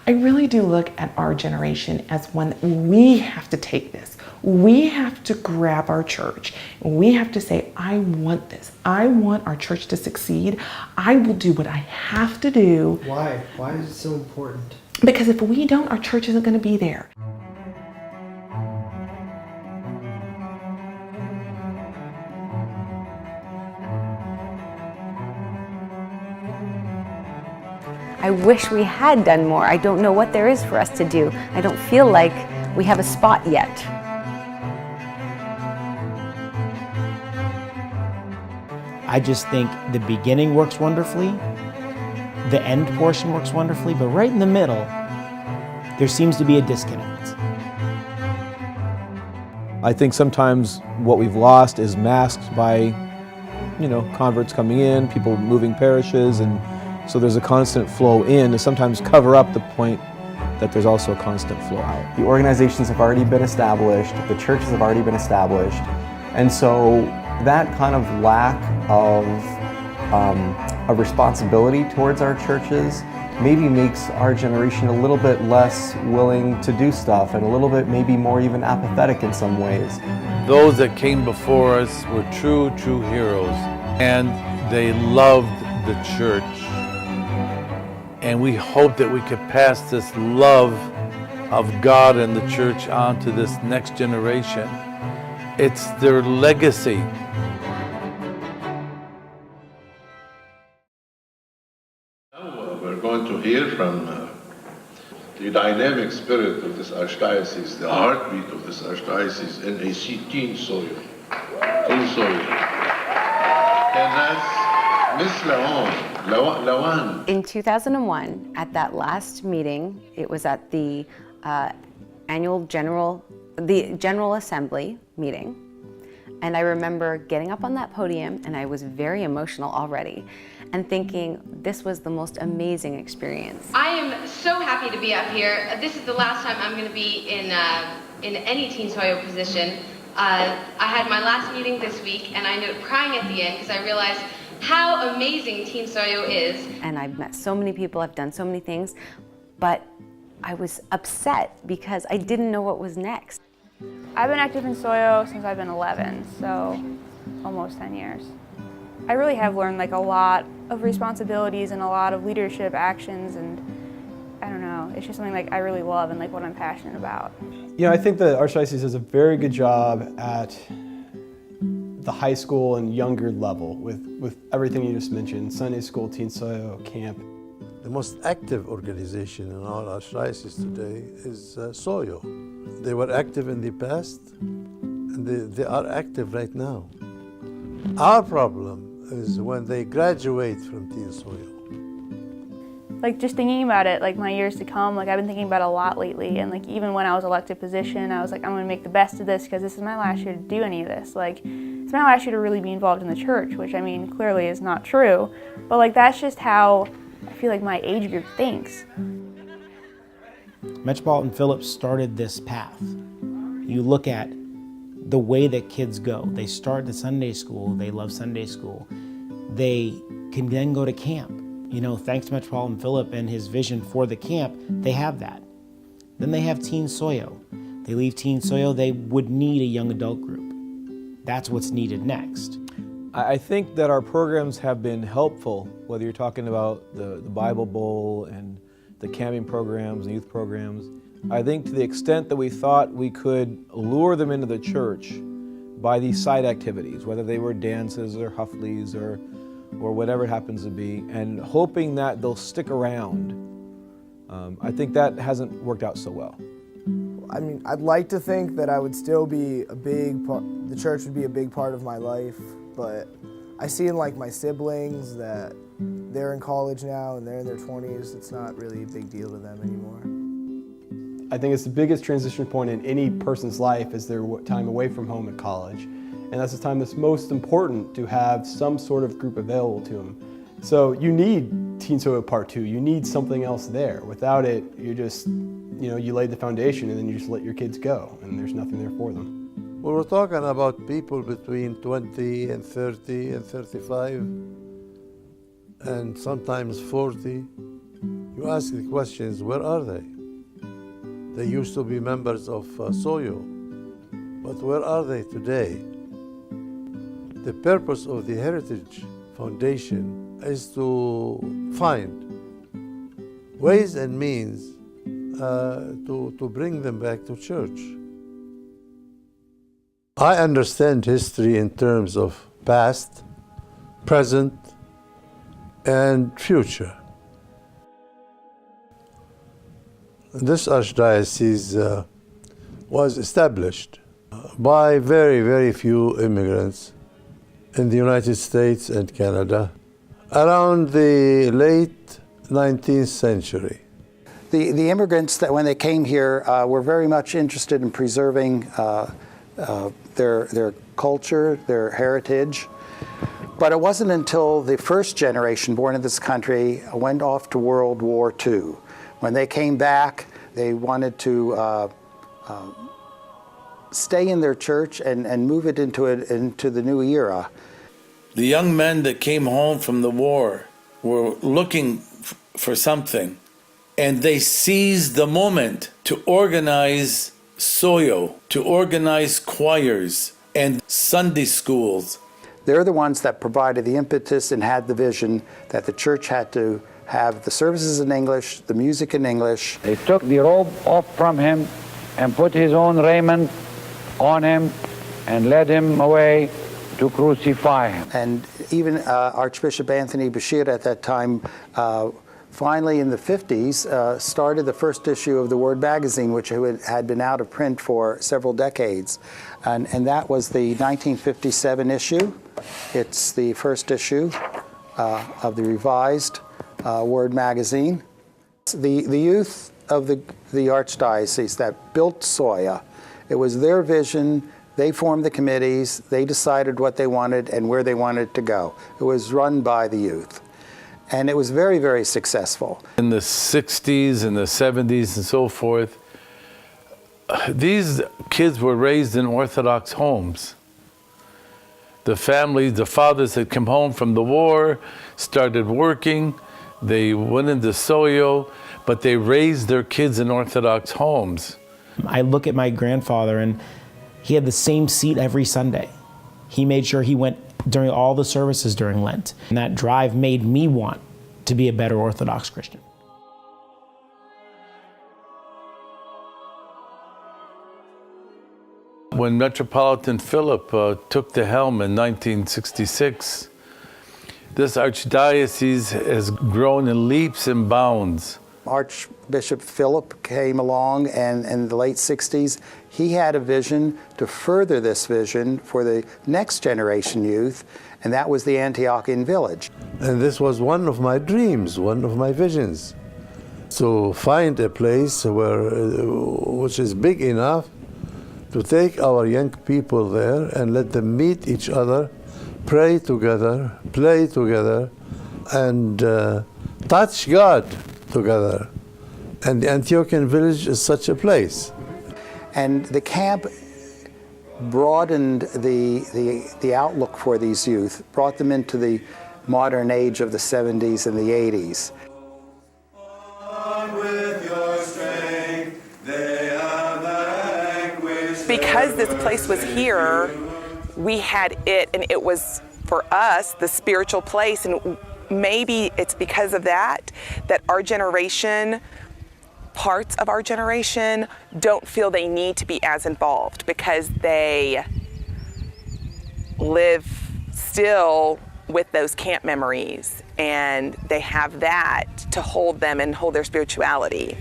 I really do look at our generation as one that we have to take this. We have to grab our church. We have to say, I want this. I want our church to succeed. I will do what I have to do. Why? Why is it so important? Because if we don't, our church isn't going to be there. I wish we had done more. I don't know what there is for us to do. I don't feel like we have a spot yet. I just think the beginning works wonderfully, the end portion works wonderfully, but right in the middle, there seems to be a disconnect. I think sometimes what we've lost is masked by, converts coming in, people moving parishes, and so there's a constant flow in to sometimes cover up the point that there's also a constant flow out. The organizations have already been established, the churches have already been established, and so that kind of lack of a responsibility towards our churches maybe makes our generation a little bit less willing to do stuff and a little bit maybe more even apathetic in some ways. Those that came before us were true heroes, and they loved the church. And we hope that we could pass this love of God and the church on to this next generation. It's their legacy. Now we're going to hear from the dynamic spirit of this archdiocese, the heartbeat of this archdiocese, NAC Teen Soyo. Teen Soyo. And that's Miss Lawan. In 2001, at that last meeting, it was at the General Assembly meeting, and I remember getting up on that podium, and I was very emotional already, and thinking this was the most amazing experience. I am so happy to be up here. This is the last time I'm going to be in any Teen Soyo position. I had my last meeting this week, and I ended up crying at the end because I realized how amazing Teen Soyo is. And I've met so many people, I've done so many things, but I was upset because I didn't know what was next. I've been active in Soyo since I've been 11, so almost 10 years. I really have learned a lot of responsibilities and a lot of leadership actions, and I don't know, it's just something I really love and what I'm passionate about. I think the Archdiocese does a very good job at the high school and younger level with everything you just mentioned, Sunday school, Teen Soyo, camp. The most active organization in our archdiocese today is Soyo. They were active in the past and they are active right now. Our problem is when they graduate from Teen Soyo. Just thinking about it, my years to come, I've been thinking about it a lot lately, and even when I was elected position, I was I'm gonna make the best of this because this is my last year to do any of this. It's my last year to really be involved in the church, which clearly is not true, but that's just how I feel my age group thinks. Metropolitan Phillips started this path. You look at the way that kids go. They start the Sunday school, they love Sunday school. They can then go to camp. Thanks to Metropolitan Phillip and his vision for the camp, they have that. Then they have Teen Soyo. They leave Teen Soyo, they would need a young adult group. That's what's needed next. I think that our programs have been helpful, whether you're talking about the Bible Bowl and the camping programs and youth programs. I think to the extent that we thought we could lure them into the church by these side activities, whether they were dances or huffleys or whatever it happens to be, and hoping that they'll stick around, I think that hasn't worked out so well. I'd like to think that I would still be a big part, the church would be a big part of my life, but I see in my siblings that they're in college now and they're in their 20s, it's not really a big deal to them anymore. I think it's the biggest transition point in any person's life is their time away from home at college. And that's the time that's most important to have some sort of group available to them. So you need Teen Soyo Part 2, you need something else there. Without it, you just, you laid the foundation and then you just let your kids go and there's nothing there for them. We were talking about people between 20 and 30 and 35 and sometimes 40. You You ask the questions, where are they? They used to be members of Soyo, but where are they today? The purpose of the Heritage Foundation is to find ways and means to bring them back to church. I understand history in terms of past, present, and future. This archdiocese was established by very, very few immigrants in the United States and Canada around the late 19th century. The immigrants that when they came here were very much interested in preserving their culture, their heritage. But it wasn't until the first generation born in this country went off to World War II. When they came back, they wanted to stay in their church and move it into the new era. The young men that came home from the war were looking for something, and they seized the moment to organize Soyo, to organize choirs and Sunday schools. They're the ones that provided the impetus and had the vision that the church had to have the services in English, the music in English. They took the robe off from him and put his own raiment on him and led him away to crucify him. And even Archbishop Anthony Bashir at that time, finally in the 50s, started the first issue of the Word magazine, which had been out of print for several decades. And that was the 1957 issue. It's the first issue of the revised Word magazine. The youth of the Archdiocese that built Soya, it was their vision. They formed the committees, they decided what they wanted and where they wanted to go. It was run by the youth. And it was very, very successful. In the 60s and the 70s and so forth, these kids were raised in Orthodox homes. The families, the fathers had come home from the war, started working, they went into Soyo, but they raised their kids in Orthodox homes. I look at my grandfather, and he had the same seat every Sunday. He made sure he went during all the services during Lent. And that drive made me want to be a better Orthodox Christian. When Metropolitan Philip took the helm in 1966, this archdiocese has grown in leaps and bounds. Archbishop Philip came along, and in the late 60s, he had a vision to further this vision for the next generation youth, and that was the Antiochian village. And this was one of my dreams, one of my visions, to find a place which is big enough to take our young people there and let them meet each other, pray together, play together, and touch God together. And the Antiochian village is such a place. And the camp broadened the outlook for these youth, brought them into the modern age of the 70s and the 80s. Because this place was here, we had it, and it was, for us, the spiritual place. And maybe it's because of that our generation, parts of our generation, don't feel they need to be as involved because they live still with those camp memories, and they have that to hold them and hold their spirituality.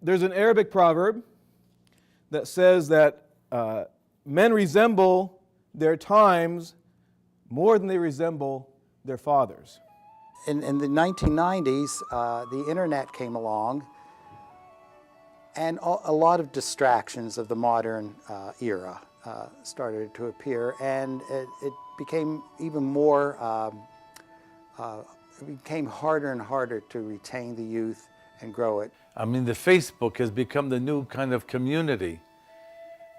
There's an Arabic proverb that says that men resemble their times more than they resemble their fathers. In the 1990s, the internet came along, and a lot of distractions of the modern era started to appear, and it became even more became harder and harder to retain the youth and grow it. I mean, the Facebook has become the new kind of community.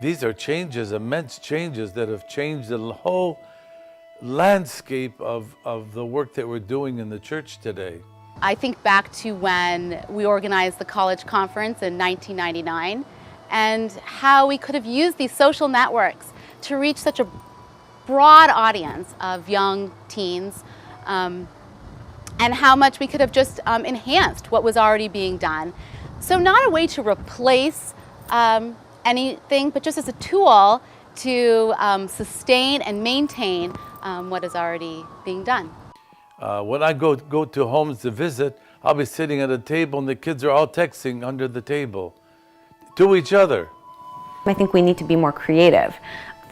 These are changes, immense changes that have changed the whole landscape of the work that we're doing in the church today. I think back to when we organized the college conference in 1999 and how we could have used these social networks to reach such a broad audience of young teens, and how much we could have just enhanced what was already being done. So not a way to replace anything, but just as a tool to sustain and maintain what is already being done. When I go to homes to visit, I'll be sitting at a table and the kids are all texting under the table to each other. I think we need to be more creative.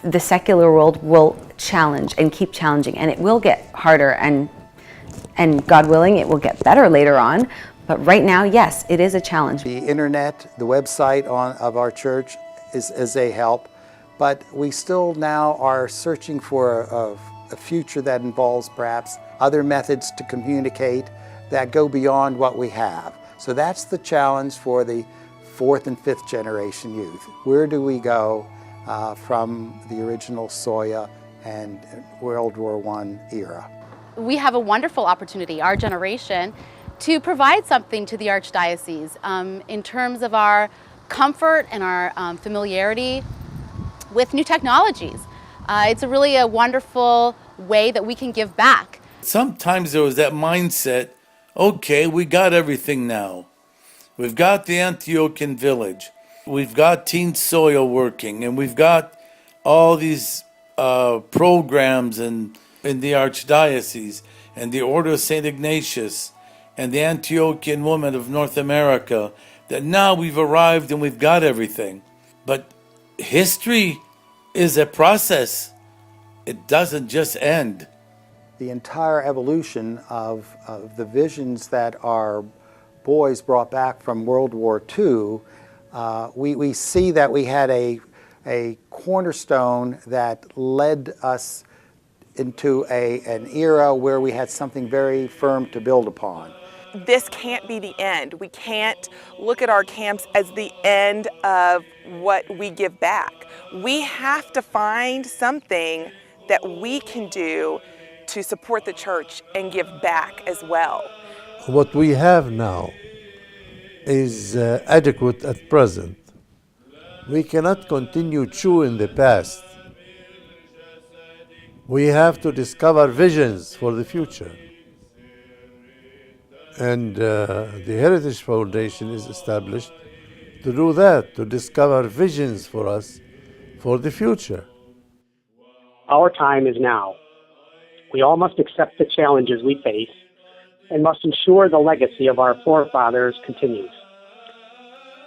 The secular world will challenge and keep challenging, and it will get harder, and God willing, it will get better later on. But right now, yes, it is a challenge. The internet, the website of our church is a help, but we still now are searching for a future that involves perhaps other methods to communicate that go beyond what we have. So that's the challenge for the 4th and 5th generation youth. Where do we go from the original Soya and World War I era? We have a wonderful opportunity, our generation, to provide something to the Archdiocese in terms of our comfort and our familiarity with new technologies. It's really a wonderful way that we can give back. Sometimes there was that mindset, okay, we got everything now. We've got the Antiochian village, we've got Teen Soil working, and we've got all these programs in the Archdiocese, and the Order of St. Ignatius, and the Antiochian Women of North America, that now we've arrived and we've got everything. But history is a process. It doesn't just end. The entire evolution of the visions that our boys brought back from World War II, we see that we had a cornerstone that led us into an era where we had something very firm to build upon. This can't be the end. We can't look at our camps as the end of what we give back. We have to find something that we can do to support the church and give back as well. What we have now is adequate at present. We cannot continue chewing the past. We have to discover visions for the future. And the Heritage Foundation is established to do that, to discover visions for us for the future. Our time is now. We all must accept the challenges we face and must ensure the legacy of our forefathers continues.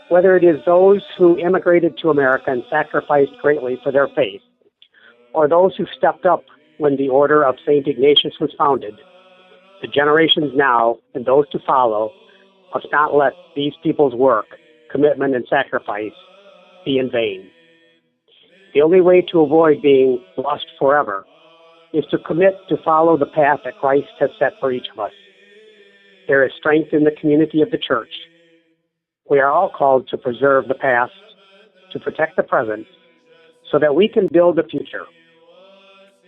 Whether it is those who immigrated to America and sacrificed greatly for their faith, or those who stepped up when the Order of St. Ignatius was founded, the generations now and those to follow must not let these people's work, commitment, and sacrifice be in vain. The only way to avoid being lost forever is to commit to follow the path that Christ has set for each of us. There is strength in the community of the church. We are all called to preserve the past, to protect the present, so that we can build the future.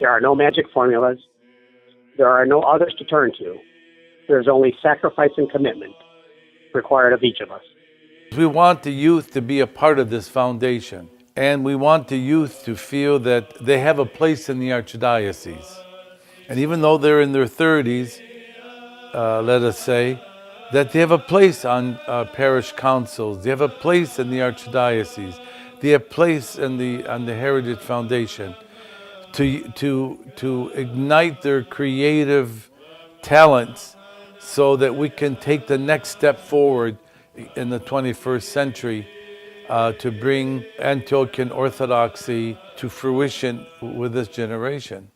There are no magic formulas. There are no others to turn to. There is only sacrifice and commitment required of each of us. We want the youth to be a part of this foundation, and we want the youth to feel that they have a place in the Archdiocese. And even though they're in their 30s, let us say, that they have a place on parish councils, they have a place in the Archdiocese, they have a place on the Heritage Foundation to ignite their creative talents so that we can take the next step forward in the 21st century to bring Antiochian Orthodoxy to fruition with this generation.